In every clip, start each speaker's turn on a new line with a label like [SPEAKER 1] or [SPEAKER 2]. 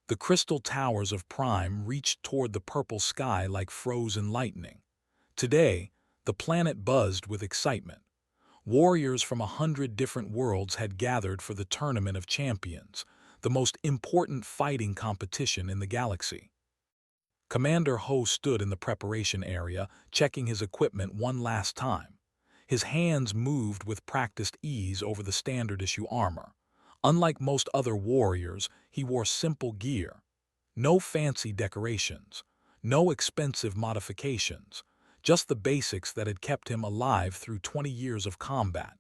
[SPEAKER 1] The crystal towers of Prime reached toward the purple sky like frozen lightning. Today, the planet buzzed with excitement. Warriors from 100 different worlds had gathered for the Tournament of Champions, the most important fighting competition in the galaxy. Commander Ho stood in the preparation area, checking his equipment one last time. His hands moved with practiced ease over the standard-issue armor. Unlike most other warriors, he wore simple gear. No fancy decorations, no expensive modifications, just the basics that had kept him alive through 20 years of combat.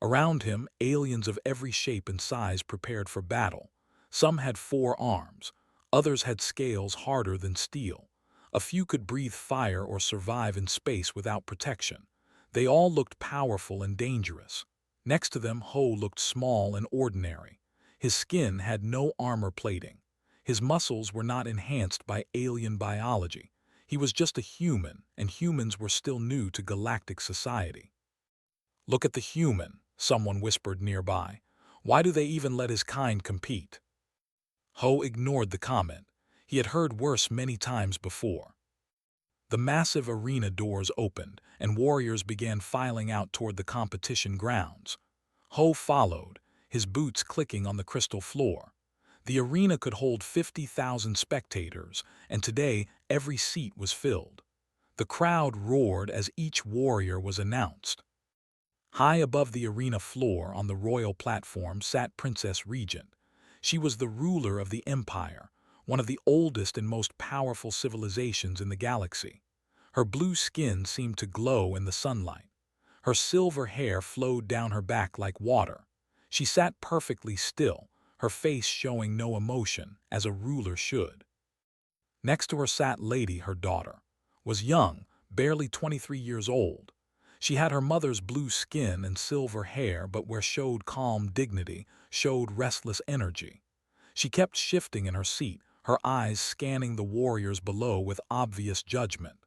[SPEAKER 1] Around him, aliens of every shape and size prepared for battle. Some had 4 arms, others had scales harder than steel. A few could breathe fire or survive in space without protection. They all looked powerful and dangerous. Next to them, Ho looked small and ordinary. His skin had no armor plating. His muscles were not enhanced by alien biology. He was just a human, and humans were still new to galactic society. "Look at the human," someone whispered nearby. "Why do they even let his kind compete?" Ho ignored the comment. He had heard worse many times before. The massive arena doors opened, and warriors began filing out toward the competition grounds. Ho followed, his boots clicking on the crystal floor. The arena could hold 50,000 spectators, and today every seat was filled. The crowd roared as each warrior was announced. High above the arena floor on the royal platform sat Princess Regent. She was the ruler of the Empire, one of the oldest and most powerful civilizations in the galaxy. Her blue skin seemed to glow in the sunlight. Her silver hair flowed down her back like water. She sat perfectly still, her face showing no emotion, as a ruler should. Next to her sat Lady, her daughter, was young, barely 23 years old. She had her mother's blue skin and silver hair, but where showed calm dignity, showed restless energy. She kept shifting in her seat, her eyes scanning the warriors below with obvious judgment.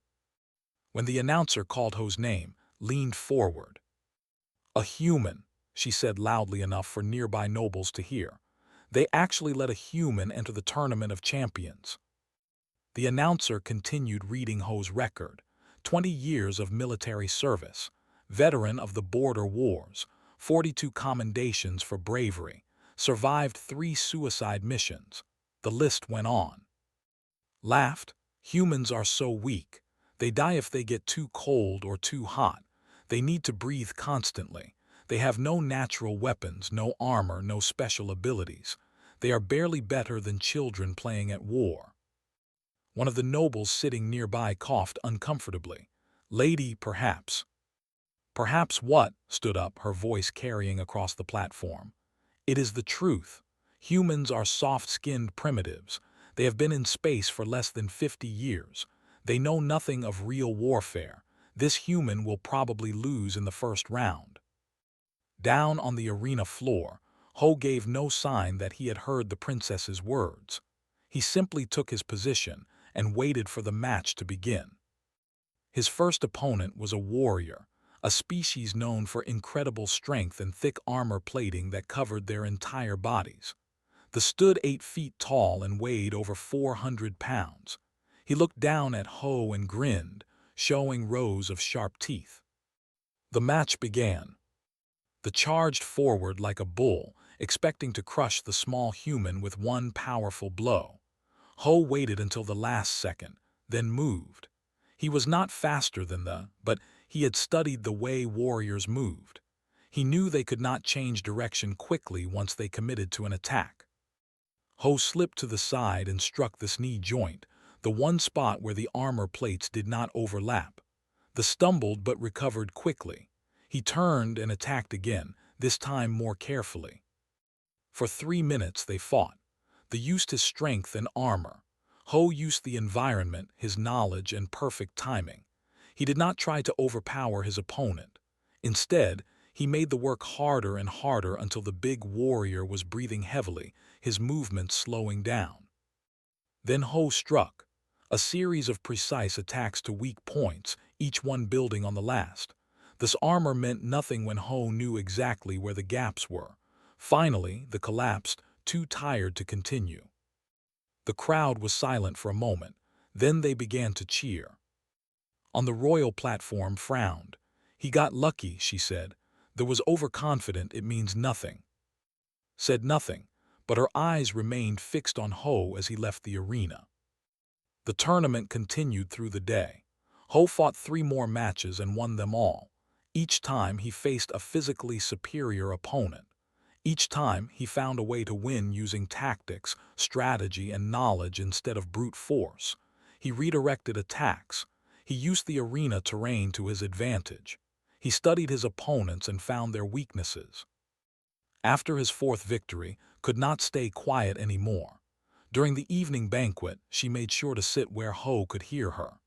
[SPEAKER 1] When the announcer called Ho's name, leaned forward. "A human," she said loudly enough for nearby nobles to hear. "They actually let a human enter the Tournament of Champions." The announcer continued reading Ho's record. 20 years of military service, veteran of the border wars, 42 commendations for bravery, survived 3 suicide missions. The list went on. Laughed, "Humans are so weak. They die if they get too cold or too hot. They need to breathe constantly. They have no natural weapons, no armor, no special abilities. They are barely better than children playing at war." One of the nobles sitting nearby coughed uncomfortably. "Lady, perhaps." "Perhaps what?" stood up, her voice carrying across the platform. "It is the truth. Humans are soft-skinned primitives. They have been in space for less than 50 years. They know nothing of real warfare. This human will probably lose in the first round." Down on the arena floor, Ho gave no sign that he had heard the princess's words. He simply took his position and waited for the match to begin. His first opponent was a warrior, a species known for incredible strength and thick armor plating that covered their entire bodies. The stood 8 feet tall and weighed over 400 pounds. He looked down at Ho and grinned, showing rows of sharp teeth. The match began. The charged forward like a bull, expecting to crush the small human with one powerful blow. Ho waited until the last second, then moved. He was not faster than but he had studied the way warriors moved. He knew they could not change direction quickly once they committed to an attack. Ho slipped to the side and struck the knee joint, the one spot where the armor plates did not overlap. The stumbled but recovered quickly. He turned and attacked again, this time more carefully. For 3 minutes they fought. They used his strength and armor. Ho used the environment, his knowledge, and perfect timing. He did not try to overpower his opponent. Instead, he made the work harder and harder until the big warrior was breathing heavily, his movements slowing down. Then Ho struck. A series of precise attacks to weak points, each one building on the last. This armor meant nothing when Ho knew exactly where the gaps were. Finally, the collapsed, too tired to continue. The crowd was silent for a moment. Then they began to cheer. On the royal platform frowned. "He got lucky," she said. "There was overconfident, it means nothing." Said nothing, but her eyes remained fixed on Ho as he left the arena. The tournament continued through the day. Ho fought 3 more matches and won them all. Each time he faced a physically superior opponent. Each time he found a way to win using tactics, strategy, and knowledge instead of brute force. He redirected attacks. He used the arena terrain to his advantage. He studied his opponents and found their weaknesses. After his 4th victory, could not stay quiet anymore. During the evening banquet, she made sure to sit where Ho could hear her.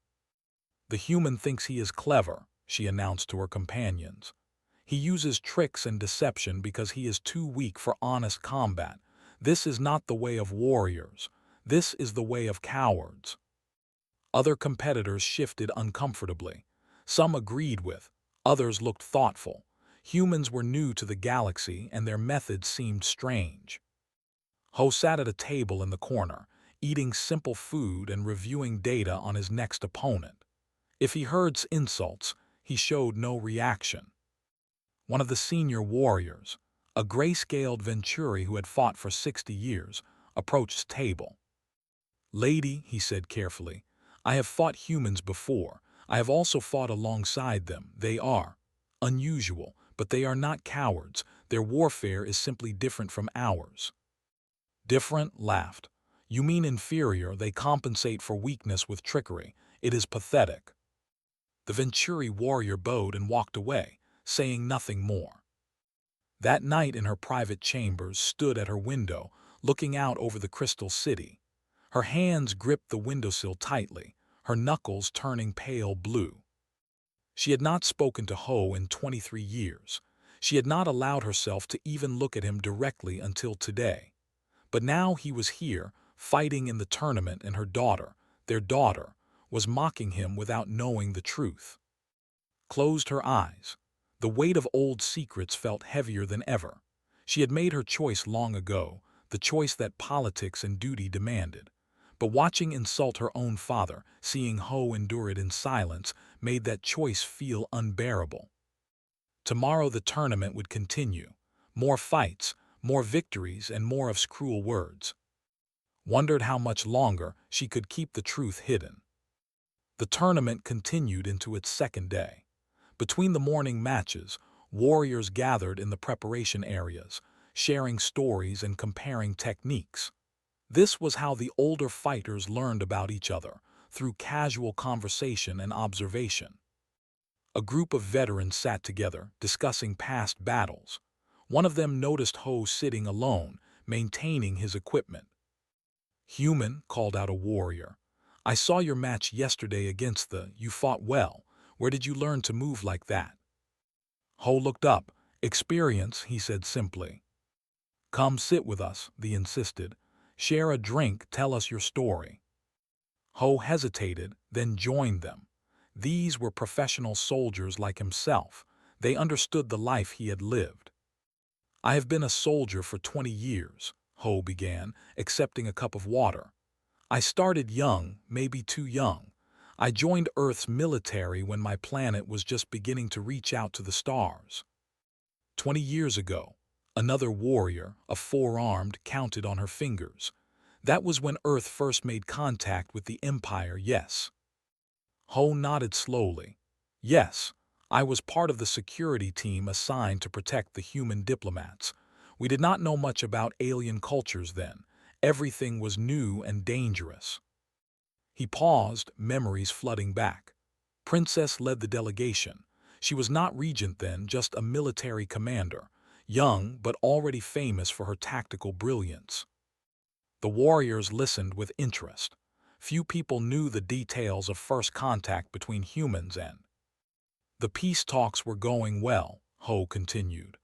[SPEAKER 1] "The human thinks he is clever," she announced to her companions. "He uses tricks and deception because he is too weak for honest combat. This is not the way of warriors. This is the way of cowards." Other competitors shifted uncomfortably. Some agreed with, others looked thoughtful. Humans were new to the galaxy and their methods seemed strange. Ho sat at a table in the corner, eating simple food and reviewing data on his next opponent. If he heard insults, he showed no reaction. One of the senior warriors, a gray-scaled Venturi who had fought for 60 years, approached his table. "Lady," he said carefully, "I have fought humans before. I have also fought alongside them. They are unusual, but they are not cowards. Their warfare is simply different from ours." "Different?" laughed. "You mean inferior. They compensate for weakness with trickery. It is pathetic." The Venturi warrior bowed and walked away, saying nothing more. That night in her private chambers stood at her window, looking out over the crystal city. Her hands gripped the windowsill tightly, her knuckles turning pale blue. She had not spoken to Ho in 23 years. She had not allowed herself to even look at him directly until today. But now he was here, fighting in the tournament, and her daughter, their daughter, was mocking him without knowing the truth. Closed her eyes. The weight of old secrets felt heavier than ever. She had made her choice long ago, the choice that politics and duty demanded. But watching insult her own father, seeing Ho endure it in silence, made that choice feel unbearable. Tomorrow the tournament would continue. More fights, more victories, and more of cruel words. Wondered how much longer she could keep the truth hidden. The tournament continued into its 2nd day. Between the morning matches, warriors gathered in the preparation areas, sharing stories and comparing techniques. This was how the older fighters learned about each other, through casual conversation and observation. A group of veterans sat together, discussing past battles. One of them noticed Ho sitting alone, maintaining his equipment. "Human," called out a warrior, "I saw your match yesterday against you fought well. Where did you learn to move like that?" Ho looked up. "Experience," he said simply. "Come sit with us," they insisted. "Share a drink, tell us your story." Ho hesitated, then joined them. These were professional soldiers like himself. They understood the life he had lived. "I have been a soldier for 20 years, Ho began, accepting a cup of water. "I started young, maybe too young. I joined Earth's military when my planet was just beginning to reach out to the stars. 20 years ago, another warrior, a 4-armed, counted on her fingers. That was when Earth first made contact with the Empire, yes." Ho nodded slowly. "Yes, I was part of the security team assigned to protect the human diplomats. We did not know much about alien cultures then. Everything was new and dangerous." He paused, memories flooding back. Princess led the delegation. She was not regent then, just a military commander, young but already famous for her tactical brilliance. The warriors listened with interest. Few people knew the details of first contact between humans and. "The peace talks were going well," Ho continued.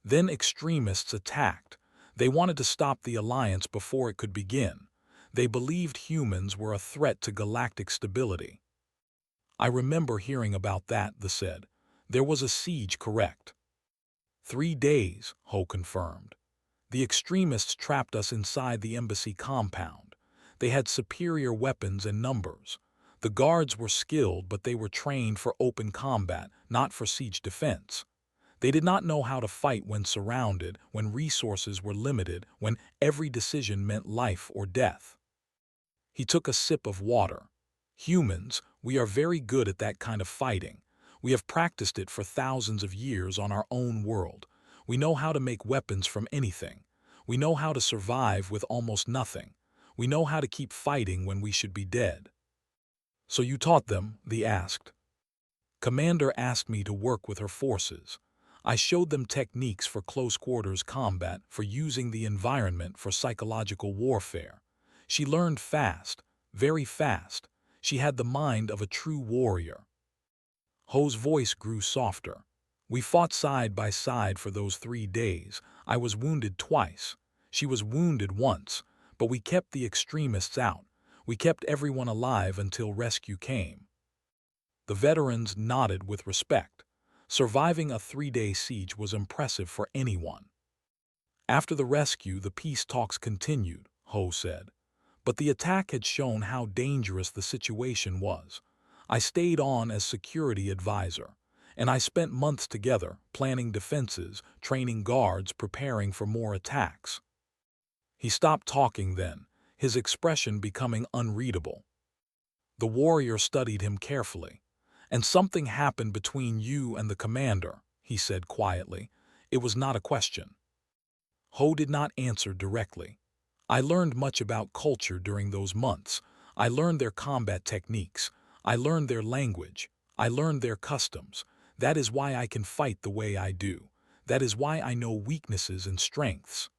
[SPEAKER 1] "Then extremists attacked. They wanted to stop the alliance before it could begin. They believed humans were a threat to galactic stability." "I remember hearing about that," they said. "There was a siege, correct?" 3 days, Ho confirmed. "The extremists trapped us inside the embassy compound. They had superior weapons and numbers. The guards were skilled, but they were trained for open combat, not for siege defense. They did not know how to fight when surrounded, when resources were limited, when every decision meant life or death. He took a sip of water. Humans, we are very good at that kind of fighting. We have practiced it for thousands of years on our own world. We know how to make weapons from anything. We know how to survive with almost nothing. We know how to keep fighting when we should be dead. So you taught them? They asked. Commander asked me to work with her forces. I showed them techniques for close-quarters combat, for using the environment for psychological warfare. She learned fast, very fast. She had the mind of a true warrior. Ho's voice grew softer. We fought side by side for those 3 days. I was wounded twice. She was wounded once, but we kept the extremists out. We kept everyone alive until rescue came. The veterans nodded with respect. Surviving a 3-day siege was impressive for anyone. After the rescue, the peace talks continued, Ho said. But the attack had shown how dangerous the situation was. I stayed on as security advisor, and I spent months together, planning defenses, training guards, preparing for more attacks. He stopped talking then, his expression becoming unreadable. The warrior studied him carefully. And something happened between you and the commander, he said quietly. It was not a question. Ho did not answer directly. I learned much about culture during those months. I learned their combat techniques. I learned their language. I learned their customs. That is why I can fight the way I do. That is why I know weaknesses and strengths.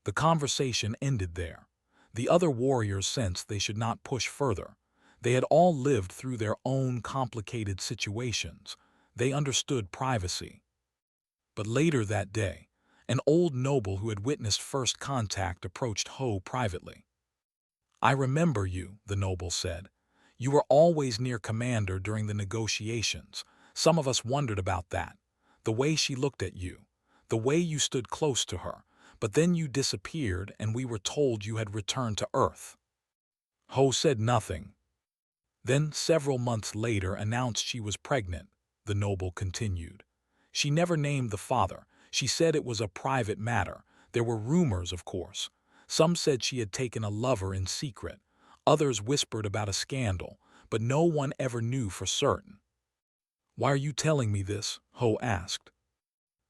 [SPEAKER 1] The conversation ended there. The other warriors sensed they should not push further. They had all lived through their own complicated situations. They understood privacy. But later that day, an old noble who had witnessed first contact approached Ho privately. I remember you, the noble said. You were always near Commander during the negotiations. Some of us wondered about that. The way she looked at you. The way you stood close to her. But then you disappeared and we were told you had returned to Earth. Ho said nothing. Then, several months later, announced she was pregnant, the noble continued. She never named the father. She said it was a private matter. There were rumors, of course. Some said she had taken a lover in secret. Others whispered about a scandal, but no one ever knew for certain. Why are you telling me this? Ho asked.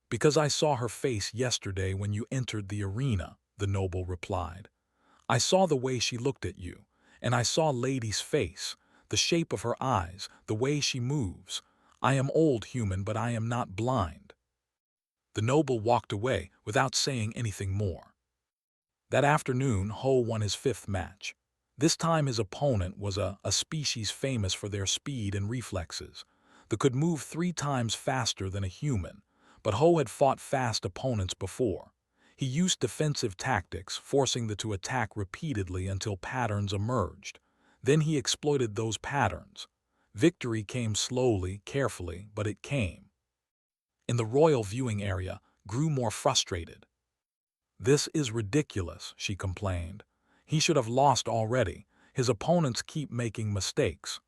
[SPEAKER 1] Because I saw her face yesterday when you entered the arena, the noble replied. I saw the way she looked at you, and I saw Lady's face. The shape of her eyes, the way she moves. I am old human, but I am not blind. The noble walked away without saying anything more. That afternoon, Ho won his 5th match. This time his opponent was a species famous for their speed and reflexes. They could move 3 times faster than a human, but Ho had fought fast opponents before. He used defensive tactics, forcing them to attack repeatedly until patterns emerged. Then he exploited those patterns. Victory came slowly, carefully, but it came. In the royal viewing area, grew more frustrated. This is ridiculous, she complained. He should have lost already. His opponents keep making mistakes.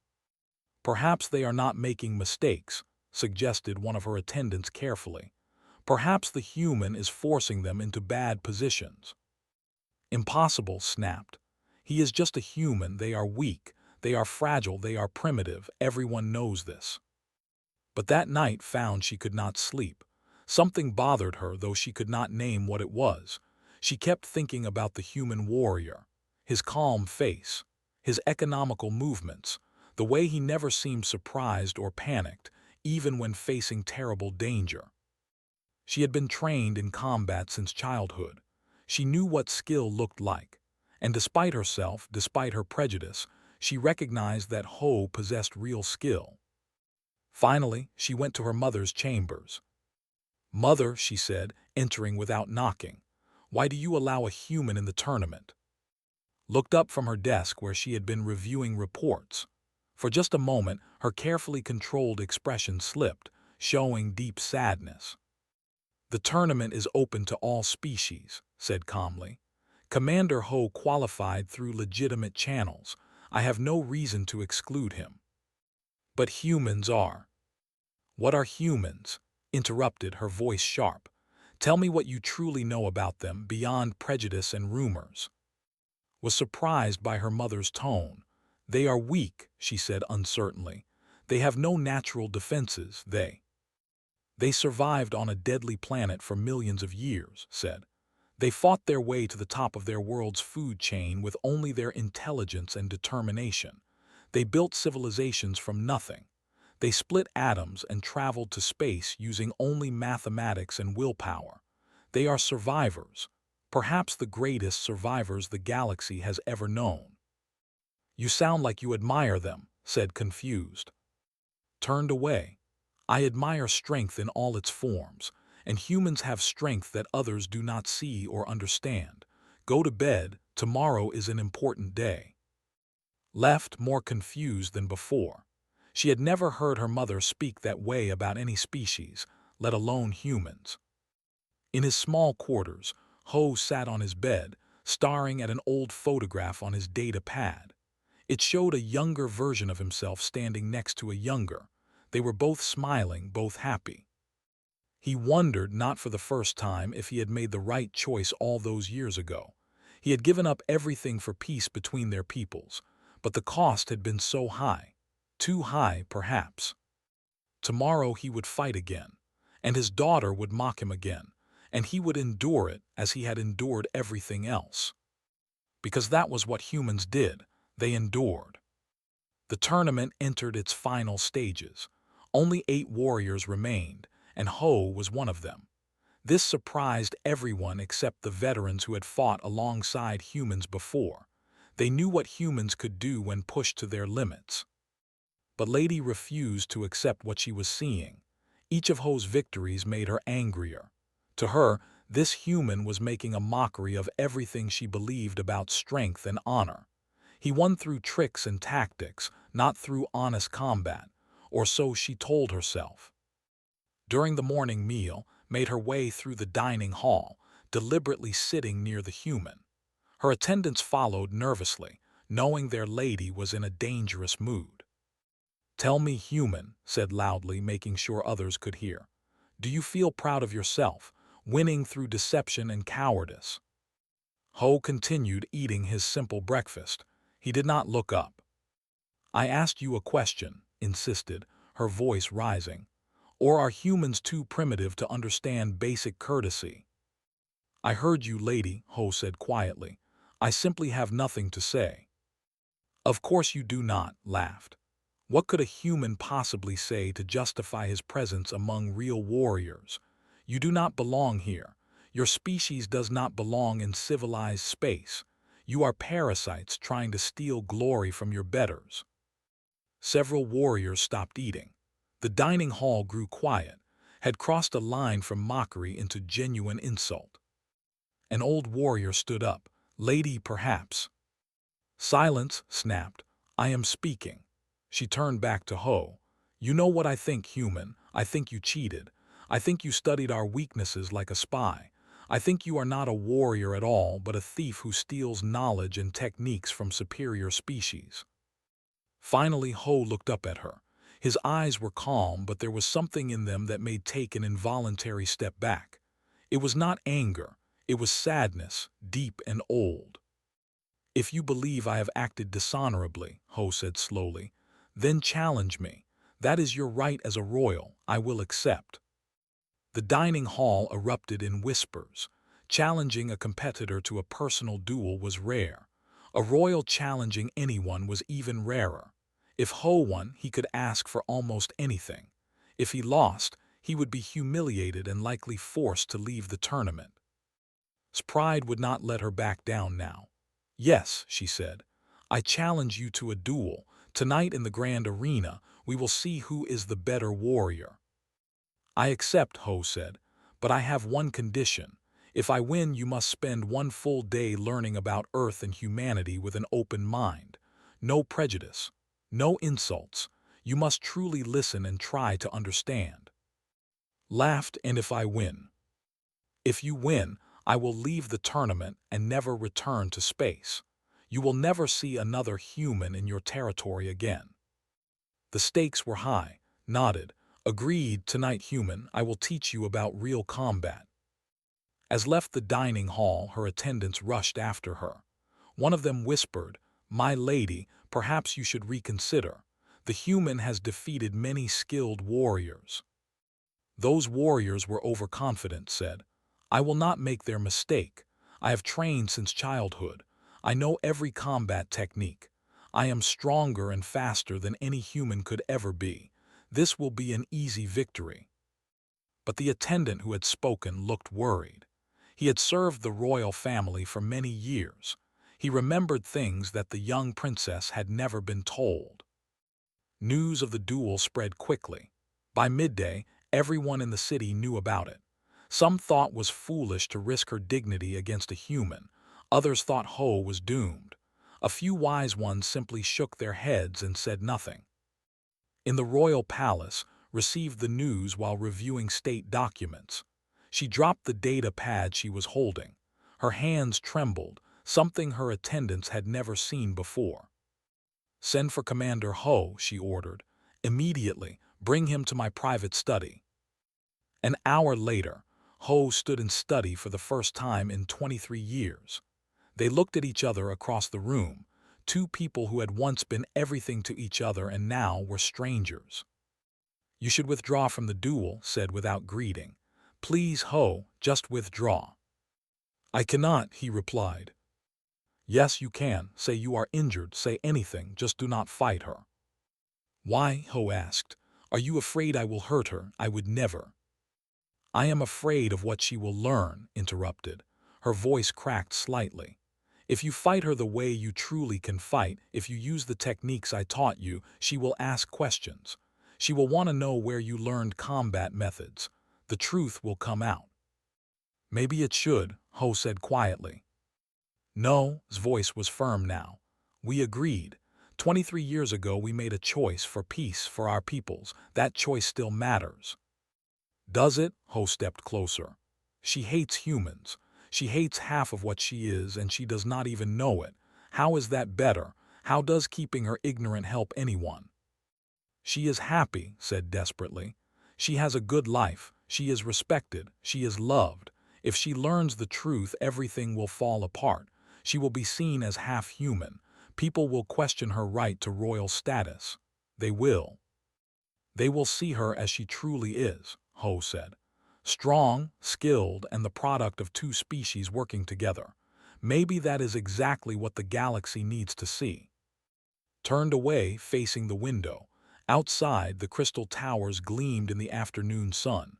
[SPEAKER 1] Perhaps they are not making mistakes, suggested one of her attendants carefully. Perhaps the human is forcing them into bad positions. Impossible, snapped. He is just a human. They are weak. They are fragile. They are primitive. Everyone knows this. But that night found she could not sleep. Something bothered her, though she could not name what it was. She kept thinking about the human warrior, his calm face, his economical movements, the way he never seemed surprised or panicked, even when facing terrible danger. She had been trained in combat since childhood. She knew what skill looked like. And despite herself, despite her prejudice, she recognized that Ho possessed real skill. Finally, she went to her mother's chambers. Mother, she said, entering without knocking, why do you allow a human in the tournament? Looked up from her desk where she had been reviewing reports. For just a moment, her carefully controlled expression slipped, showing deep sadness. The tournament is open to all species, said calmly. Commander Ho qualified through legitimate channels. I have no reason to exclude him. But humans are. What are humans? Interrupted, her voice sharp. Tell me what you truly know about them beyond prejudice and rumors. Was surprised by her mother's tone. They are weak, she said uncertainly. They have no natural defenses, They survived on a deadly planet for millions of years, said. They fought their way to the top of their world's food chain with only their intelligence and determination. They built civilizations from nothing. They split atoms and traveled to space using only mathematics and willpower. They are survivors, perhaps the greatest survivors the galaxy has ever known. You sound like you admire them, said confused. Turned away. I admire strength in all its forms, and humans have strength that others do not see or understand. Go to bed, tomorrow is an important day. Left more confused than before. She had never heard her mother speak that way about any species, let alone humans. In his small quarters, Ho sat on his bed, staring at an old photograph on his data pad. It showed a younger version of himself standing next to a younger. They were both smiling, both happy. He wondered, not for the first time, if he had made the right choice all those years ago. He had given up everything for peace between their peoples, but the cost had been so high. Too high, perhaps. Tomorrow he would fight again, and his daughter would mock him again, and he would endure it as he had endured everything else. Because that was what humans did, they endured. The tournament entered its final stages. Only 8 warriors remained, and Ho was one of them. This surprised everyone except the veterans who had fought alongside humans before. They knew what humans could do when pushed to their limits. But Lady refused to accept what she was seeing. Each of Ho's victories made her angrier. To her, this human was making a mockery of everything she believed about strength and honor. He won through tricks and tactics, not through honest combat, or so she told herself. During the morning meal, made her way through the dining hall, deliberately sitting near the human. Her attendants followed nervously, knowing their lady was in a dangerous mood. Tell me, human, said loudly, making sure others could hear. Do you feel proud of yourself, winning through deception and cowardice? Ho continued eating his simple breakfast. He did not look up. I asked you a question, insisted, her voice rising. Or are humans too primitive to understand basic courtesy? I heard you, lady, Ho said quietly. I simply have nothing to say. Of course you do not, laughed. What could a human possibly say to justify his presence among real warriors? You do not belong here. Your species does not belong in civilized space. You are parasites trying to steal glory from your betters. Several warriors stopped eating. The dining hall grew quiet, had crossed a line from mockery into genuine insult. An old warrior stood up. Lady, perhaps. Silence, snapped. I am speaking. She turned back to Ho. You know what I think, human. I think you cheated. I think you studied our weaknesses like a spy. I think you are not a warrior at all, but a thief who steals knowledge and techniques from superior species. Finally, Ho looked up at her. His eyes were calm, but there was something in them that made take an involuntary step back. It was not anger. It was sadness, deep and old. If you believe I have acted dishonorably, Ho said slowly, then challenge me. That is your right as a royal. I will accept. The dining hall erupted in whispers. Challenging a competitor to a personal duel was rare. A royal challenging anyone was even rarer. If Ho won, he could ask for almost anything. If he lost, he would be humiliated and likely forced to leave the tournament. Pride would not let her back down now. Yes, she said. I challenge you to a duel. Tonight in the grand arena, we will see who is the better warrior. I accept, Ho said, but I have one condition. If I win, you must spend 1 full day learning about Earth and humanity with an open mind. No prejudice. No insults. You must truly listen and try to understand. Laughed, and if I win? If you win, I will leave the tournament and never return to space. You will never see another human in your territory again." The stakes were high. Nodded. "Agreed, tonight, human, I will teach you about real combat." As left the dining hall, her attendants rushed after her. One of them whispered, "My lady, perhaps you should reconsider. The human has defeated many skilled warriors." Those warriors were overconfident, said, "I will not make their mistake. I have trained since childhood. I know every combat technique. I am stronger and faster than any human could ever be. This will be an easy victory." But the attendant who had spoken looked worried. He had served the royal family for many years. He remembered things that the young princess had never been told. News of the duel spread quickly. By midday, everyone in the city knew about it. Some thought was foolish to risk her dignity against a human. Others thought Ho was doomed. A few wise ones simply shook their heads and said nothing. In the royal palace, received the news while reviewing state documents. She dropped the data pad she was holding. Her hands trembled, something her attendants had never seen before. "Send for Commander Ho," she ordered. "Immediately, bring him to my private study." An hour later, Ho stood in study for the first time in 23 years. They looked at each other across the room, two people who had once been everything to each other and now were strangers. "You should withdraw from the duel," said without greeting. "Please, Ho, just withdraw." "I cannot," he replied. "Yes, you can. Say you are injured, say anything, just do not fight her." "Why?" Ho asked. "Are you afraid I will hurt her? I would never." "I am afraid of what she will learn," interrupted. Her voice cracked slightly. "If you fight her the way you truly can fight, if you use the techniques I taught you, she will ask questions. She will want to know where you learned combat methods. The truth will come out." "Maybe it should," Ho said quietly. "No," his voice was firm now. "We agreed. 23 years ago we made a choice for peace for our peoples. That choice still matters." "Does it?" Ho stepped closer. "She hates humans. She hates half of what she is, and she does not even know it. How is that better? How does keeping her ignorant help anyone?" "She is happy," said desperately. "She has a good life. She is respected. She is loved. If she learns the truth, everything will fall apart. She will be seen as half human. People will question her right to royal status. They will. They will see her as she truly is," Ho said. "Strong, skilled, and the product of two species working together. Maybe that is exactly what the galaxy needs to see." Turned away, facing the window. Outside, the crystal towers gleamed in the afternoon sun.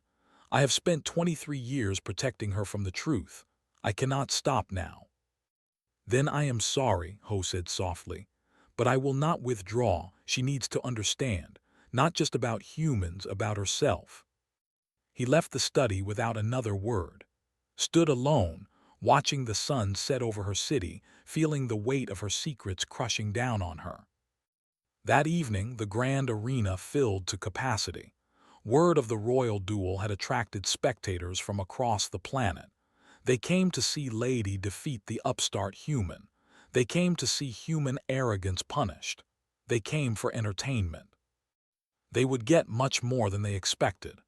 [SPEAKER 1] "I have spent 23 years protecting her from the truth. I cannot stop now." "Then I am sorry," Ho said softly. "But I will not withdraw. She needs to understand. Not just about humans, about herself." He left the study without another word. Stood alone, watching the sun set over her city, feeling the weight of her secrets crushing down on her. That evening, the grand arena filled to capacity. Word of the royal duel had attracted spectators from across the planet. They came to see Lady defeat the upstart human. They came to see human arrogance punished. They came for entertainment. They would get much more than they expected.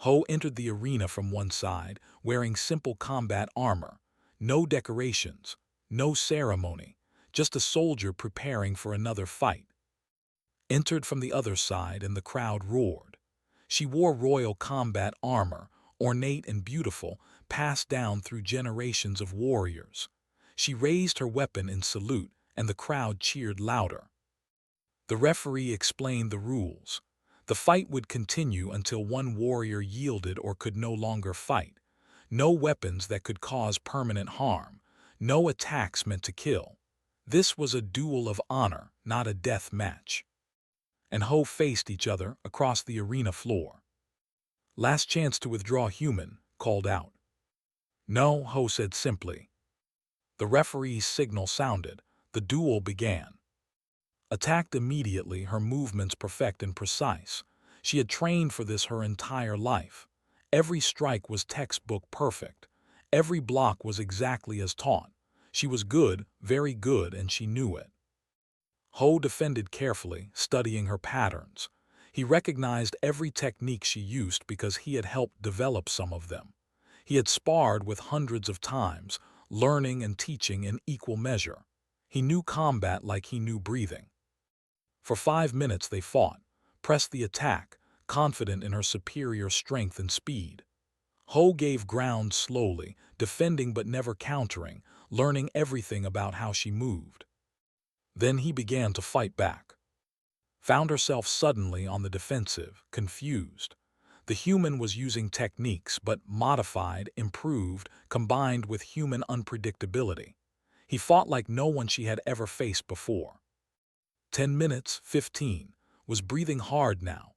[SPEAKER 1] Ho entered the arena from one side, wearing simple combat armor. No decorations, no ceremony, just a soldier preparing for another fight. Entered from the other side, and the crowd roared. She wore royal combat armor, ornate and beautiful, passed down through generations of warriors. She raised her weapon in salute, and the crowd cheered louder. The referee explained the rules. The fight would continue until one warrior yielded or could no longer fight. No weapons that could cause permanent harm. No attacks meant to kill. This was a duel of honor, not a death match. And Ho faced each other across the arena floor. "Last chance to withdraw, human," called out. "No," Ho said simply. The referee's signal sounded. The duel began. Attacked immediately, her movements perfect and precise. She had trained for this her entire life. Every strike was textbook perfect. Every block was exactly as taught. She was good, very good, and she knew it. Ho defended carefully, studying her patterns. He recognized every technique she used because he had helped develop some of them. He had sparred with hundreds of times, learning and teaching in equal measure. He knew combat like he knew breathing. For 5 minutes they fought, pressed the attack, confident in her superior strength and speed. Ho gave ground slowly, defending but never countering, learning everything about how she moved. Then he began to fight back. Found herself suddenly on the defensive, confused. The human was using techniques, but modified, improved, combined with human unpredictability. He fought like no one she had ever faced before. 10 minutes, 15, was breathing hard now.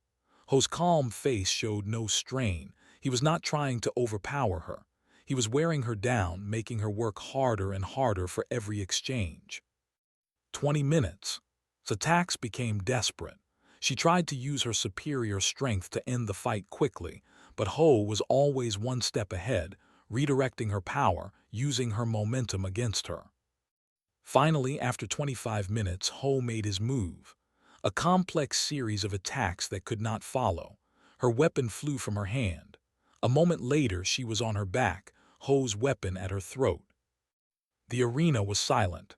[SPEAKER 1] Ho's calm face showed no strain. He was not trying to overpower her. He was wearing her down, making her work harder and harder for every exchange. 20 minutes. His attacks became desperate. She tried to use her superior strength to end the fight quickly, but Ho was always one step ahead, redirecting her power, using her momentum against her. Finally, after 25 minutes, Ho made his move. A complex series of attacks that could not follow. Her weapon flew from her hand. A moment later, she was on her back, Ho's weapon at her throat. The arena was silent.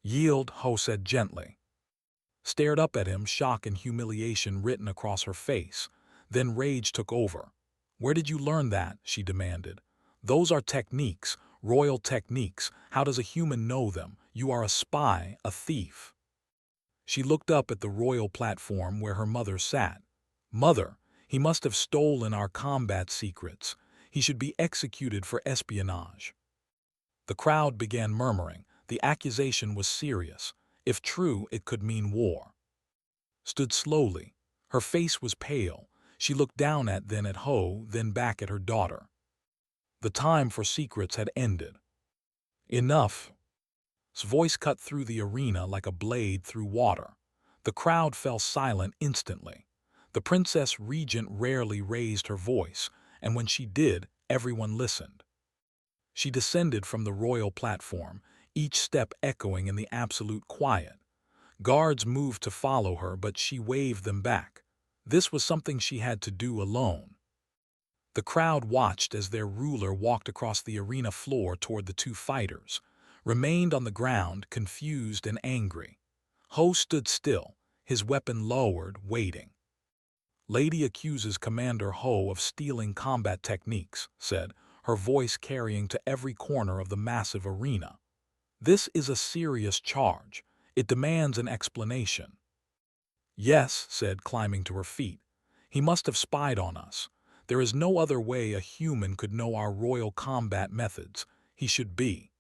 [SPEAKER 1] "Yield," Ho said gently. Stared up at him, shock and humiliation written across her face. Then rage took over. "Where did you learn that?" she demanded. "Those are techniques, royal techniques. How does a human know them? You are a spy, a thief." She looked up at the royal platform where her mother sat. "Mother, he must have stolen our combat secrets. He should be executed for espionage." The crowd began murmuring. The accusation was serious. If true, it could mean war. Stood slowly. Her face was pale. She looked down then at Ho, then back at her daughter. The time for secrets had ended. "Enough." His voice cut through the arena like a blade through water. The crowd fell silent instantly. The Princess Regent rarely raised her voice, and when she did, everyone listened. She descended from the royal platform, each step echoing in the absolute quiet. Guards moved to follow her, but she waved them back. This was something she had to do alone. The crowd watched as their ruler walked across the arena floor toward the two fighters, remained on the ground, confused and angry. Ho stood still, his weapon lowered, waiting. "Lady accuses Commander Ho of stealing combat techniques," said, her voice carrying to every corner of the massive arena. "This is a serious charge. It demands an explanation." "Yes," said, climbing to her feet. "He must have spied on us. There is no other way a human could know our royal combat methods. He should be."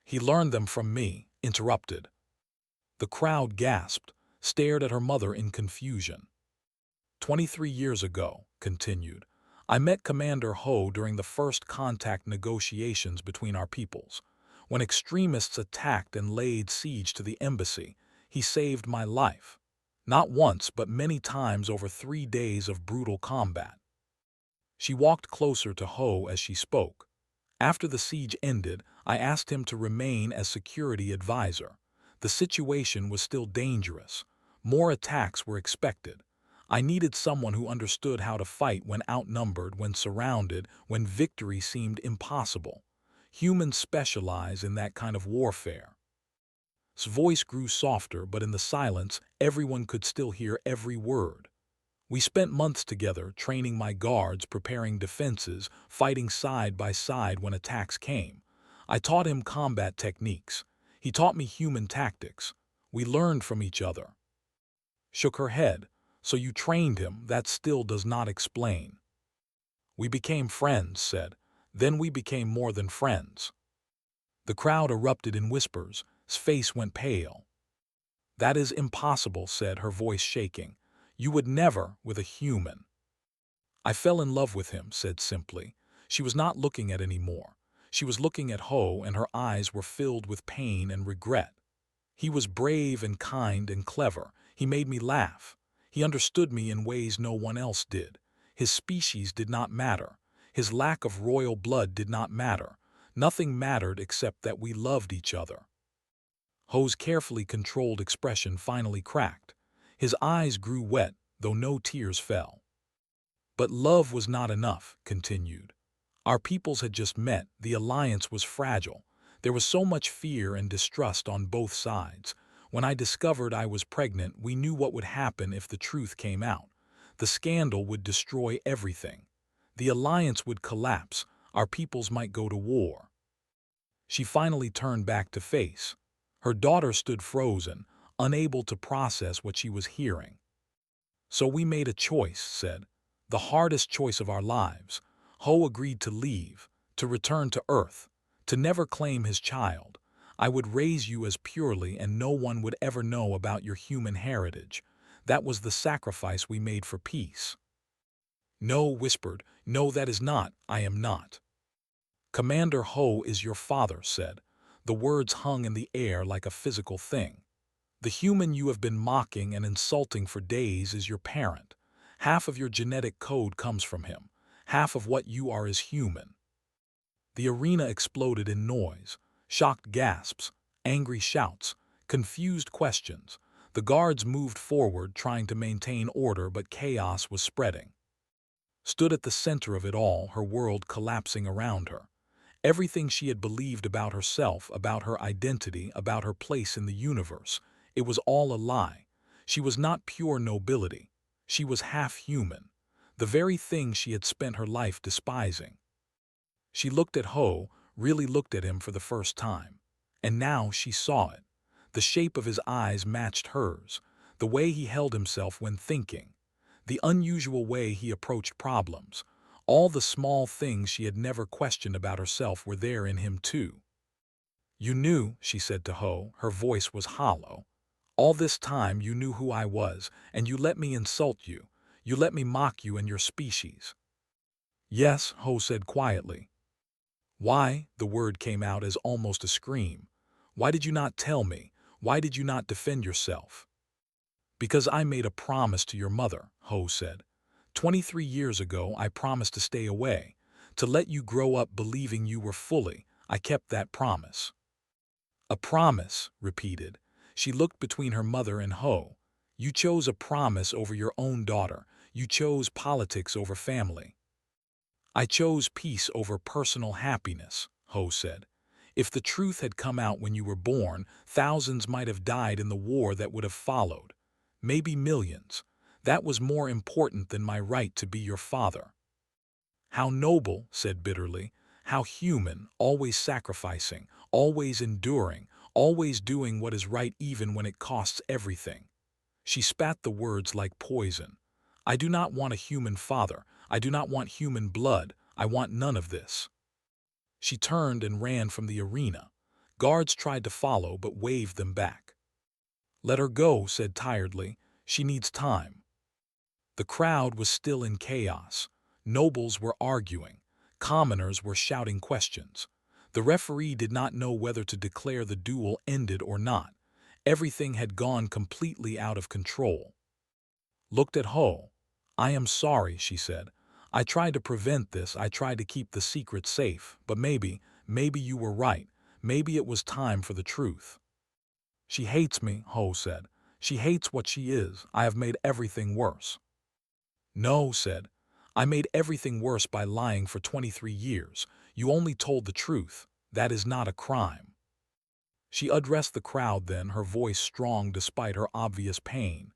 [SPEAKER 1] "He learned them from me," interrupted. The crowd gasped, stared at her mother in confusion. 23 years ago," continued, "I met Commander Ho during the first contact negotiations between our peoples. When extremists attacked and laid siege to the embassy, he saved my life. Not once, but many times over 3 days of brutal combat." She walked closer to Ho as she spoke. "After the siege ended, I asked him to remain as security advisor. The situation was still dangerous. More attacks were expected. I needed someone who understood how to fight when outnumbered, when surrounded, when victory seemed impossible. Humans specialize in that kind of warfare." His voice grew softer, but in the silence, everyone could still hear every word. "We spent months together, training my guards, preparing defenses, fighting side by side when attacks came. I taught him combat techniques. He taught me human tactics. We learned from each other." Shook her head. "So you trained him, that still does not explain." "We became friends," said. "Then we became more than friends." The crowd erupted in whispers. His face went pale. "That is impossible," said, her voice shaking. "You would never with a human." "I fell in love with him," said simply. She was not looking at any more. She was looking at Ho, and her eyes were filled with pain and regret. "He was brave and kind and clever. He made me laugh. He understood me in ways no one else did. His species did not matter. His lack of royal blood did not matter. Nothing mattered except that we loved each other. Ho's carefully controlled expression finally cracked. His eyes grew wet, though no tears fell. But love was not enough, continued. Our peoples had just met, the alliance was fragile. There was so much fear and distrust on both sides. When I discovered I was pregnant, we knew what would happen if the truth came out. The scandal would destroy everything. The alliance would collapse, our peoples might go to war. She finally turned back to face. Her daughter stood frozen, unable to process what she was hearing. So we made a choice, said. The hardest choice of our lives. Ho agreed to leave, to return to Earth, to never claim his child. I would raise you as purely and no one would ever know about your human heritage. That was the sacrifice we made for peace. No, whispered, no, that is not, I am not. Commander Ho is your father, said. The words hung in the air like a physical thing. The human you have been mocking and insulting for days is your parent. Half of your genetic code comes from him. Half of what you are is human. The arena exploded in noise, shocked gasps, angry shouts, confused questions. The guards moved forward trying to maintain order, but chaos was spreading. Stood at the center of it all, her world collapsing around her. Everything she had believed about herself, about her identity, about her place in the universe, it was all a lie. She was not pure nobility. She was half-human, the very thing she had spent her life despising. She looked at Ho, really looked at him for the first time. And now she saw it. The shape of his eyes matched hers, the way he held himself when thinking, the unusual way he approached problems. All the small things she had never questioned about herself were there in him too. You knew, she said to Ho, her voice was hollow. All this time you knew who I was, and you let me insult you. You let me mock you and your species. Yes, Ho said quietly. Why? The word came out as almost a scream. Why did you not tell me? Why did you not defend yourself? Because I made a promise to your mother, Ho said. 23 years ago, I promised to stay away, to let you grow up believing you were fully. I kept that promise. A promise, repeated. She looked between her mother and Ho. You chose a promise over your own daughter. You chose politics over family. I chose peace over personal happiness, Ho said. If the truth had come out when you were born, thousands might have died in the war that would have followed. Maybe millions. That was more important than my right to be your father. How noble, said bitterly. How human, always sacrificing, always enduring, always doing what is right even when it costs everything. She spat the words like poison. I do not want a human father. I do not want human blood. I want none of this. She turned and ran from the arena. Guards tried to follow but waved them back. Let her go, said tiredly. She needs time. The crowd was still in chaos. Nobles were arguing. Commoners were shouting questions. The referee did not know whether to declare the duel ended or not. Everything had gone completely out of control. Looked at Ho. I am sorry, she said. I tried to prevent this. I tried to keep the secret safe. But maybe you were right. Maybe it was time for the truth. She hates me, Ho said. She hates what she is. I have made everything worse. No, said. I made everything worse by lying for 23 years. You only told the truth. That is not a crime. She addressed the crowd then, her voice strong despite her obvious pain.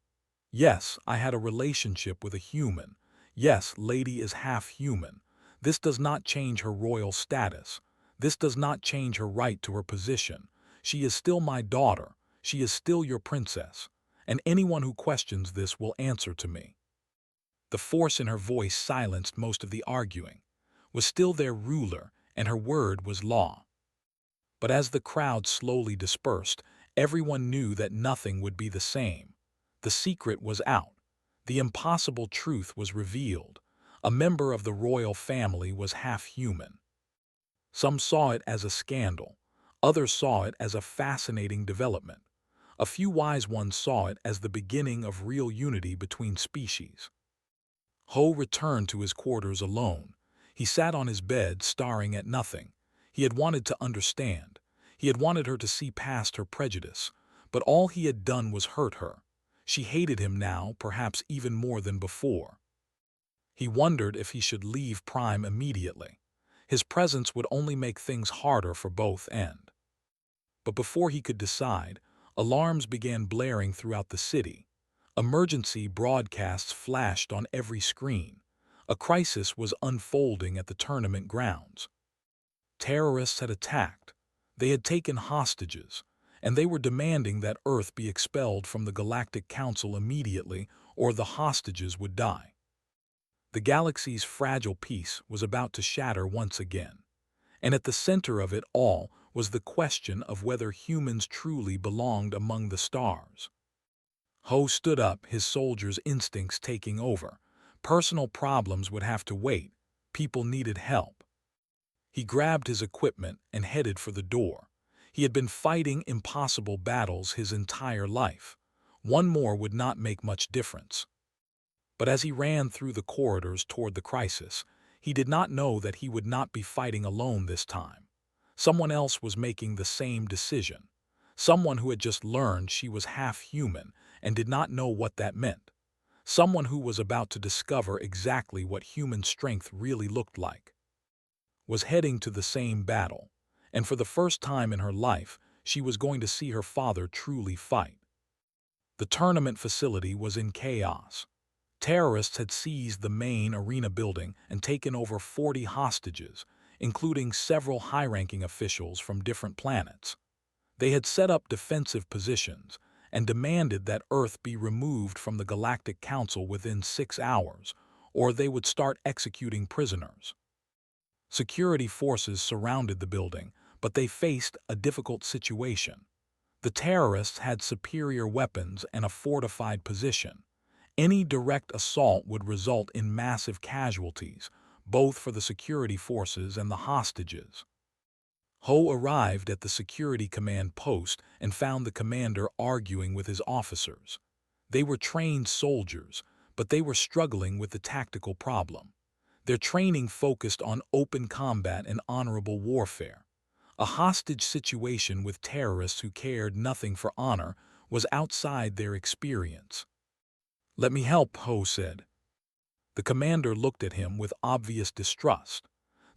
[SPEAKER 1] Yes, I had a relationship with a human. Yes, lady is half human. This does not change her royal status. This does not change her right to her position. She is still my daughter. She is still your princess. And anyone who questions this will answer to me. The force in her voice silenced most of the arguing. Was still their ruler, and her word was law. But as the crowd slowly dispersed, everyone knew that nothing would be the same. The secret was out. The impossible truth was revealed. A member of the royal family was half human. Some saw it as a scandal. Others saw it as a fascinating development. A few wise ones saw it as the beginning of real unity between species. Ho returned to his quarters alone. He sat on his bed, staring at nothing. He had wanted to understand. He had wanted her to see past her prejudice. But all he had done was hurt her. She hated him now, perhaps even more than before. He wondered if he should leave Prime immediately. His presence would only make things harder for both ends. But before he could decide, alarms began blaring throughout the city. Emergency broadcasts flashed on every screen. A crisis was unfolding at the tournament grounds. Terrorists had attacked. They had taken hostages, and they were demanding that Earth be expelled from the Galactic Council immediately, or the hostages would die. The galaxy's fragile peace was about to shatter once again. And at the center of it all was the question of whether humans truly belonged among the stars. Ho stood up, his soldier's instincts taking over. Personal problems would have to wait. People needed help. He grabbed his equipment and headed for the door. He had been fighting impossible battles his entire life. One more would not make much difference. But as he ran through the corridors toward the crisis, he did not know that he would not be fighting alone this time. Someone else was making the same decision. Someone who had just learned she was half human and did not know what that meant. Someone who was about to discover exactly what human strength really looked like. Was heading to the same battle, and for the first time in her life, she was going to see her father truly fight. The tournament facility was in chaos. Terrorists had seized the main arena building and taken over 40 hostages, including several high-ranking officials from different planets. They had set up defensive positions and demanded that Earth be removed from the Galactic Council within 6 hours, or they would start executing prisoners. Security forces surrounded the building, but they faced a difficult situation. The terrorists had superior weapons and a fortified position. Any direct assault would result in massive casualties, both for the security forces and the hostages. Ho arrived at the security command post and found the commander arguing with his officers. They were trained soldiers, but they were struggling with the tactical problem. Their training focused on open combat and honorable warfare. A hostage situation with terrorists who cared nothing for honor was outside their experience. "Let me help," Ho said. The commander looked at him with obvious distrust.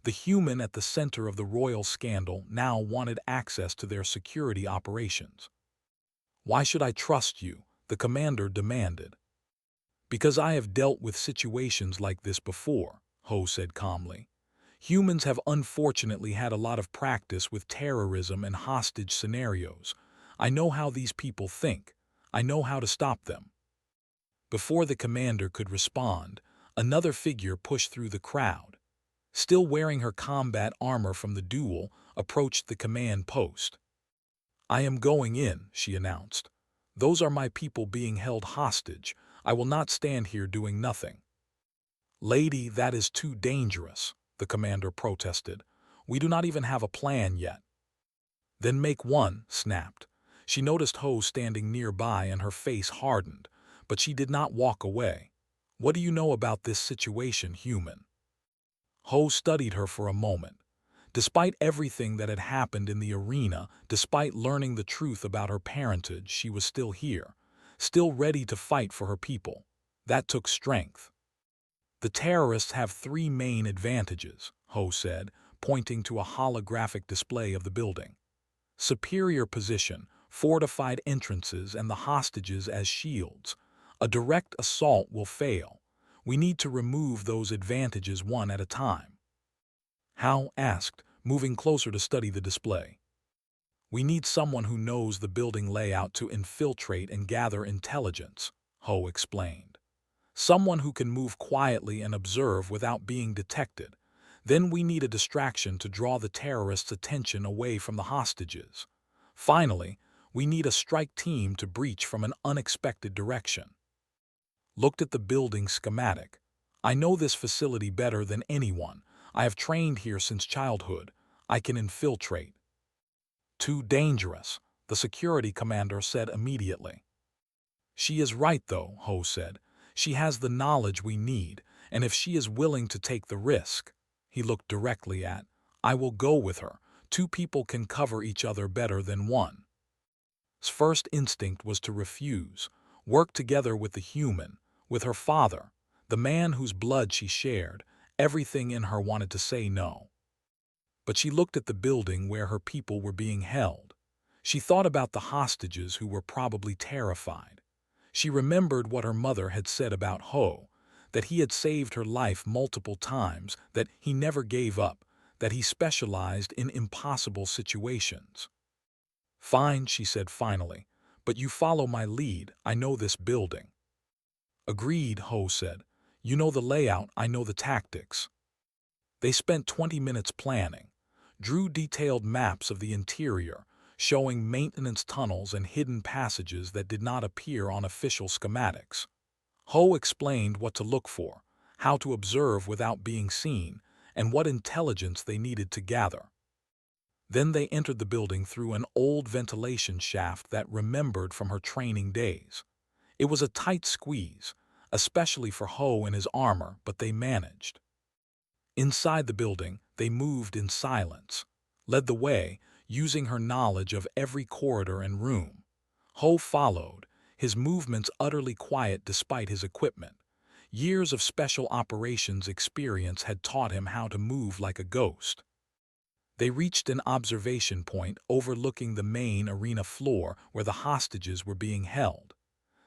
[SPEAKER 1] The human at the center of the royal scandal now wanted access to their security operations. "Why should I trust you?" the commander demanded. "Because I have dealt with situations like this before," Ho said calmly. "Humans have unfortunately had a lot of practice with terrorism and hostage scenarios. I know how these people think. I know how to stop them." Before the commander could respond, another figure pushed through the crowd. Still wearing her combat armor from the duel, approached the command post. "I am going in," she announced. "Those are my people being held hostage. I will not stand here doing nothing." "Lady, that is too dangerous," the commander protested. "We do not even have a plan yet." "Then make one," snapped. She noticed Ho standing nearby and her face hardened, but she did not walk away. "What do you know about this situation, human?" Ho studied her for a moment. Despite everything that had happened in the arena, despite learning the truth about her parentage, she was still here, still ready to fight for her people. That took strength. "The terrorists have 3 main advantages," Ho said, pointing to a holographic display of the building. "Superior position, fortified entrances, and the hostages as shields. A direct assault will fail. We need to remove those advantages one at a time." How asked, moving closer to study the display. "We need someone who knows the building layout to infiltrate and gather intelligence," Ho explained. "Someone who can move quietly and observe without being detected. Then we need a distraction to draw the terrorists' attention away from the hostages. Finally, we need a strike team to breach from an unexpected direction." Looked at the building schematic. "I know this facility better than anyone. I have trained here since childhood. I can infiltrate." "Too dangerous," the security commander said immediately. "She is right though," Ho said. "She has the knowledge we need, and if she is willing to take the risk." He looked directly at. I will go with her. Two people can cover each other better than one. His first instinct was to refuse, work together with the human, with her father, the man whose blood she shared. Everything in her wanted to say no. But she looked at the building where her people were being held. She thought about the hostages who were probably terrified. She remembered what her mother had said about Ho, that he had saved her life multiple times, that he never gave up, that he specialized in impossible situations. Fine, she said finally, but you follow my lead. I know this building. Agreed, Ho said. You know the layout, I know the tactics. They spent 20 minutes planning, drew detailed maps of the interior, showing maintenance tunnels and hidden passages that did not appear on official schematics. Ho explained what to look for, how to observe without being seen, and what intelligence they needed to gather. Then they entered the building through an old ventilation shaft that remembered from her training days. It was a tight squeeze, especially for Ho and his armor, but they managed. Inside the building, they moved in silence, led the way, using her knowledge of every corridor and room. Ho followed, his movements utterly quiet despite his equipment. Years of special operations experience had taught him how to move like a ghost. They reached an observation point overlooking the main arena floor where the hostages were being held.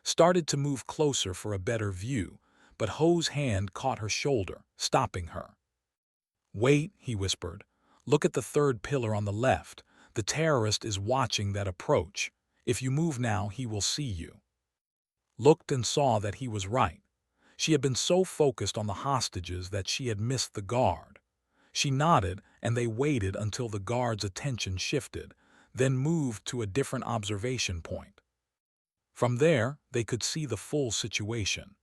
[SPEAKER 1] Started to move closer for a better view, but Ho's hand caught her shoulder, stopping her. Wait, he whispered. Look at the third pillar on the left. The terrorist is watching that approach. If you move now, he will see you. Looked and saw that he was right. She had been so focused on the hostages that she had missed the guard. She nodded, and they waited until the guard's attention shifted, then moved to a different observation point. From there, they could see the full situation.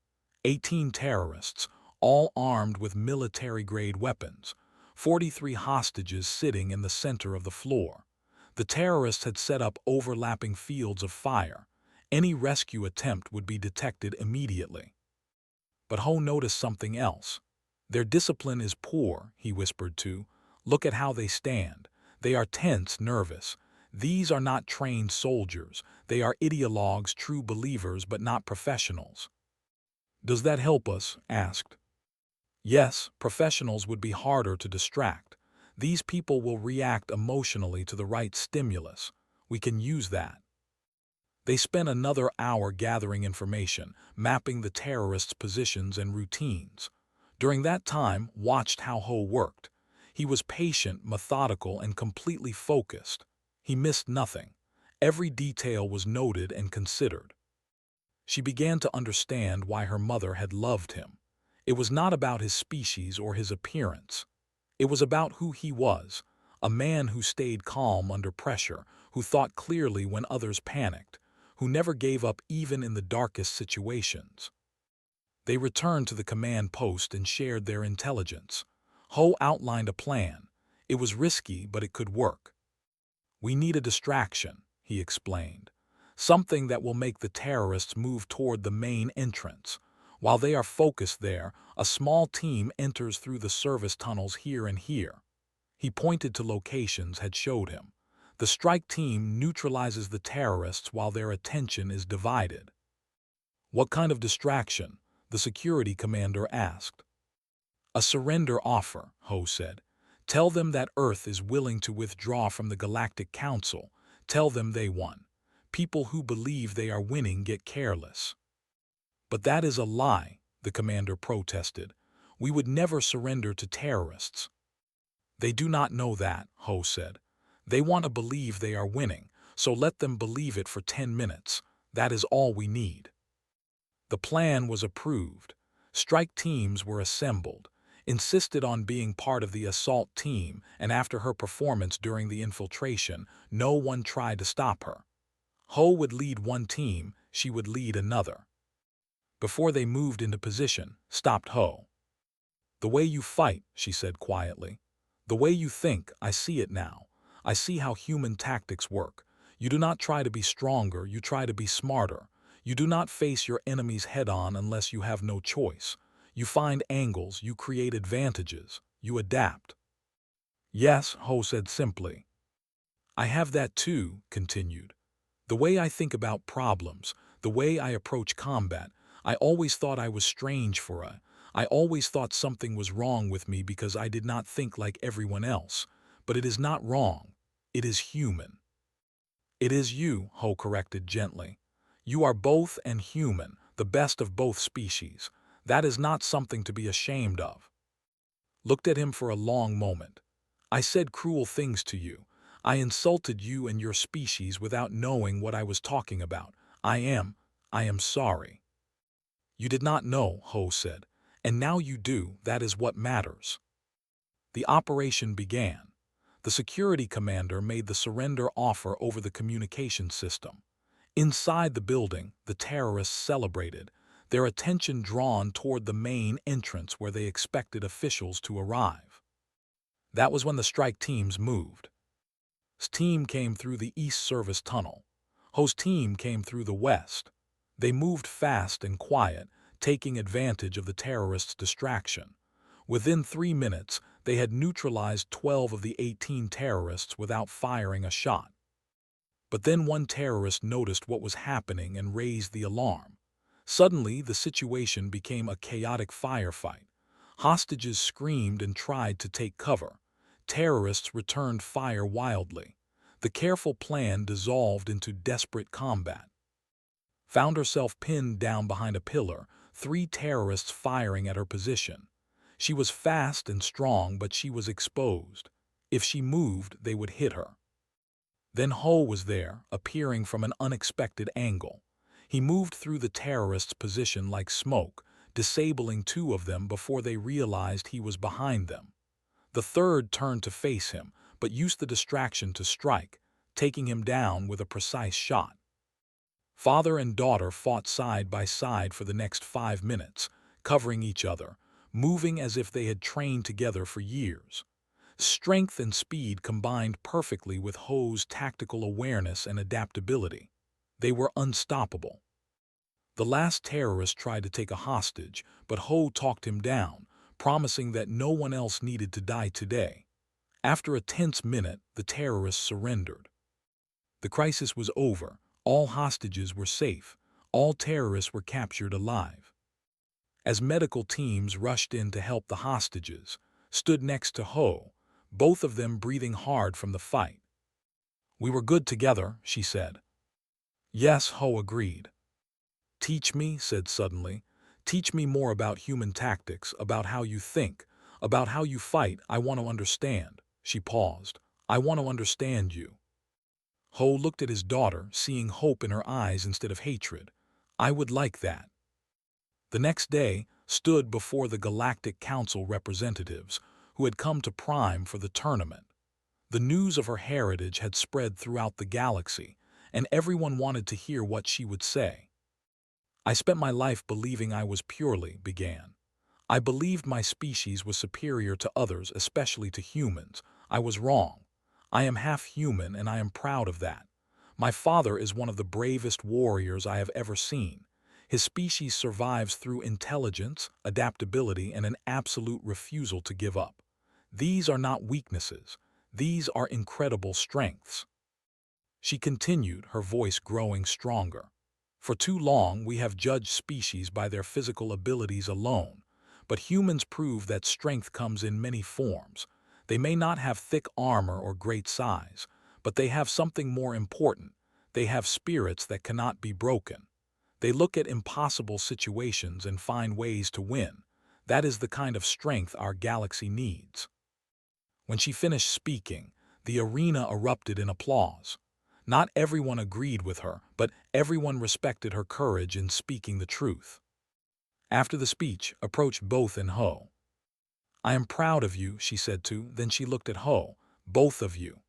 [SPEAKER 1] 18 terrorists, all armed with military-grade weapons, 43 hostages sitting in the center of the floor. The terrorists had set up overlapping fields of fire. Any rescue attempt would be detected immediately. But Ho noticed something else. Their discipline is poor, he whispered to. Look at how they stand. They are tense, nervous. These are not trained soldiers. They are ideologues, true believers, but not professionals. Does that help us? Asked. Yes, professionals would be harder to distract. These people will react emotionally to the right stimulus. We can use that. They spent another hour gathering information, mapping the terrorists' positions and routines. During that time, watched how Ho worked. He was patient, methodical, and completely focused. He missed nothing. Every detail was noted and considered. She began to understand why her mother had loved him. It was not about his species or his appearance. It was about who he was, a man who stayed calm under pressure, who thought clearly when others panicked, who never gave up even in the darkest situations. They returned to the command post and shared their intelligence. Ho outlined a plan. It was risky, but it could work. We need a distraction, he explained. Something that will make the terrorists move toward the main entrance. While they are focused there, a small team enters through the service tunnels here and here. He pointed to locations had showed him. The strike team neutralizes the terrorists while their attention is divided. What kind of distraction? The security commander asked. A surrender offer, Ho said. Tell them that Earth is willing to withdraw from the Galactic Council. Tell them they won. People who believe they are winning get careless. But that is a lie, the commander protested. We would never surrender to terrorists. They do not know that, Ho said. They want to believe they are winning, so let them believe it for 10 minutes. That is all we need. The plan was approved. Strike teams were assembled, insisted on being part of the assault team, and after her performance during the infiltration, no one tried to stop her. Ho would lead one team, she would lead another. Before they moved into position, stopped Ho. The way you fight, she said quietly. The way you think, I see it now. I see how human tactics work. You do not try to be stronger, you try to be smarter. You do not face your enemies head-on unless you have no choice. You find angles, you create advantages. You adapt. Yes, Ho said simply. I have that too, continued. The way I think about problems, the way I approach combat, I always thought I was strange for a. I always thought something was wrong with me because I did not think like everyone else. But it is not wrong. It is human. It is you, Ho corrected gently. You are both and human, the best of both species. That is not something to be ashamed of. Looked at him for a long moment. I said cruel things to you. I insulted you and your species without knowing what I was talking about. I am sorry. You did not know, Ho said, and now you do. That is what matters. The operation began. The security commander made the surrender offer over the communication system. Inside the building, the terrorists celebrated, their attention drawn toward the main entrance where they expected officials to arrive. That was when the strike teams moved. His team came through the East Service Tunnel. Ho's team came through the West. They moved fast and quiet, taking advantage of the terrorists' distraction. Within 3 minutes, they had neutralized 12 of the 18 terrorists without firing a shot. But then one terrorist noticed what was happening and raised the alarm. Suddenly, the situation became a chaotic firefight. Hostages screamed and tried to take cover. Terrorists returned fire wildly. The careful plan dissolved into desperate combat. Found herself pinned down behind a pillar, 3 terrorists firing at her position. She was fast and strong, but she was exposed. If she moved, they would hit her. Then Ho was there, appearing from an unexpected angle. He moved through the terrorists' position like smoke, disabling 2 of them before they realized he was behind them. The third turned to face him, but used the distraction to strike, taking him down with a precise shot. Father and daughter fought side by side for the next 5 minutes, covering each other, moving as if they had trained together for years. Strength and speed combined perfectly with Ho's tactical awareness and adaptability. They were unstoppable. The last terrorist tried to take a hostage, but Ho talked him down, promising that no one else needed to die today. After a tense minute, the terrorists surrendered. The crisis was over. All hostages were safe. All terrorists were captured alive. As medical teams rushed in to help the hostages, stood next to Ho, both of them breathing hard from the fight. We were good together, she said. Yes, Ho agreed. Teach me, said suddenly. Teach me more about human tactics, about how you think, about how you fight. I want to understand. She paused. I want to understand you. Ho looked at his daughter, seeing hope in her eyes instead of hatred. I would like that. The next day, stood before the Galactic Council representatives, who had come to Prime for the tournament. The news of her heritage had spread throughout the galaxy, and everyone wanted to hear what she would say. I spent my life believing I was purely, began. I believed my species was superior to others, especially to humans. I was wrong. I am half human, and I am proud of that. My father is one of the bravest warriors I have ever seen. His species survives through intelligence, adaptability, and an absolute refusal to give up. These are not weaknesses. These are incredible strengths. She continued, her voice growing stronger. For too long, we have judged species by their physical abilities alone, but humans prove that strength comes in many forms. They may not have thick armor or great size, but they have something more important. They have spirits that cannot be broken. They look at impossible situations and find ways to win. That is the kind of strength our galaxy needs. When she finished speaking, the arena erupted in applause. Not everyone agreed with her, but everyone respected her courage in speaking the truth. After the speech, approached both and Ho. I am proud of you, she said to, then she looked at Ho, both of you.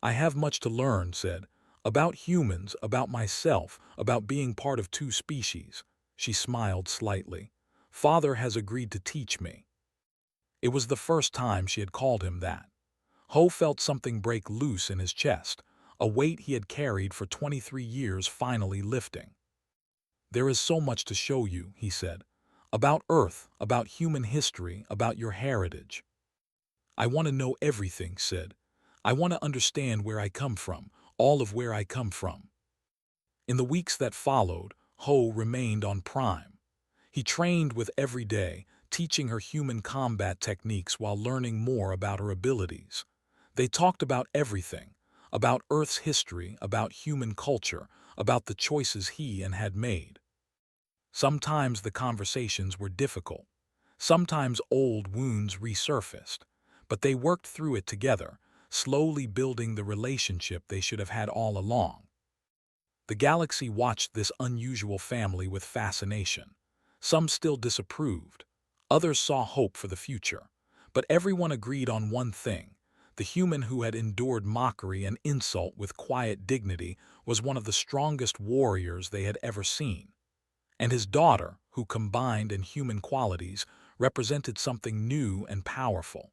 [SPEAKER 1] I have much to learn, said, about humans, about myself, about being part of 2 species. She smiled slightly. Father has agreed to teach me. It was the first time she had called him that. Ho felt something break loose in his chest, a weight he had carried for 23 years finally lifting. There is so much to show you, he said, about Earth, about human history, about your heritage. I want to know everything, Sid. I want to understand where I come from, all of where I come from. In the weeks that followed, Ho remained on Prime. He trained with every day, teaching her human combat techniques while learning more about her abilities. They talked about everything, about Earth's history, about human culture, about the choices he and had made. Sometimes the conversations were difficult. Sometimes old wounds resurfaced. But they worked through it together, slowly building the relationship they should have had all along. The galaxy watched this unusual family with fascination. Some still disapproved. Others saw hope for the future. But everyone agreed on one thing. The human who had endured mockery and insult with quiet dignity was one of the strongest warriors they had ever seen. And his daughter, who combined in human qualities, represented something new and powerful.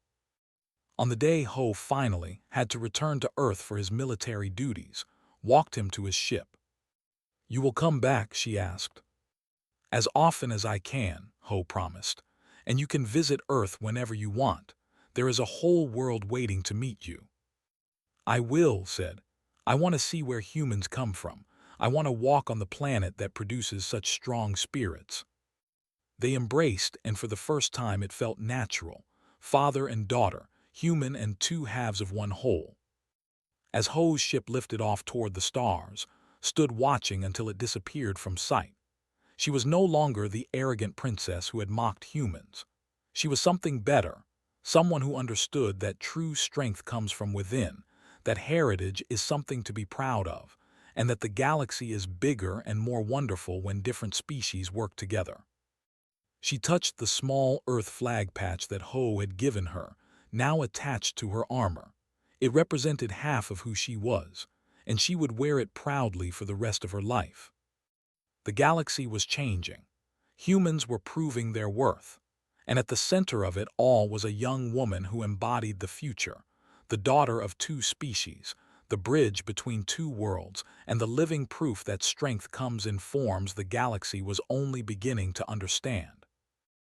[SPEAKER 1] On the day Ho finally had to return to Earth for his military duties, walked him to his ship. "You will come back?" she asked. "As often as I can," Ho promised, "and you can visit Earth whenever you want. There is a whole world waiting to meet you." "I will," said. "I want to see where humans come from. I want to walk on the planet that produces such strong spirits." They embraced, and for the first time it felt natural. Father and daughter, human and two halves of one whole. As Ho's ship lifted off toward the stars, stood watching until it disappeared from sight. She was no longer the arrogant princess who had mocked humans. She was something better, someone who understood that true strength comes from within, that heritage is something to be proud of, and that the galaxy is bigger and more wonderful when different species work together. She touched the small Earth flag patch that Ho had given her, now attached to her armor. It represented half of who she was, and she would wear it proudly for the rest of her life. The galaxy was changing. Humans were proving their worth. And at the center of it all was a young woman who embodied the future, the daughter of two species, the bridge between two worlds, and the living proof that strength comes in forms the galaxy was only beginning to understand.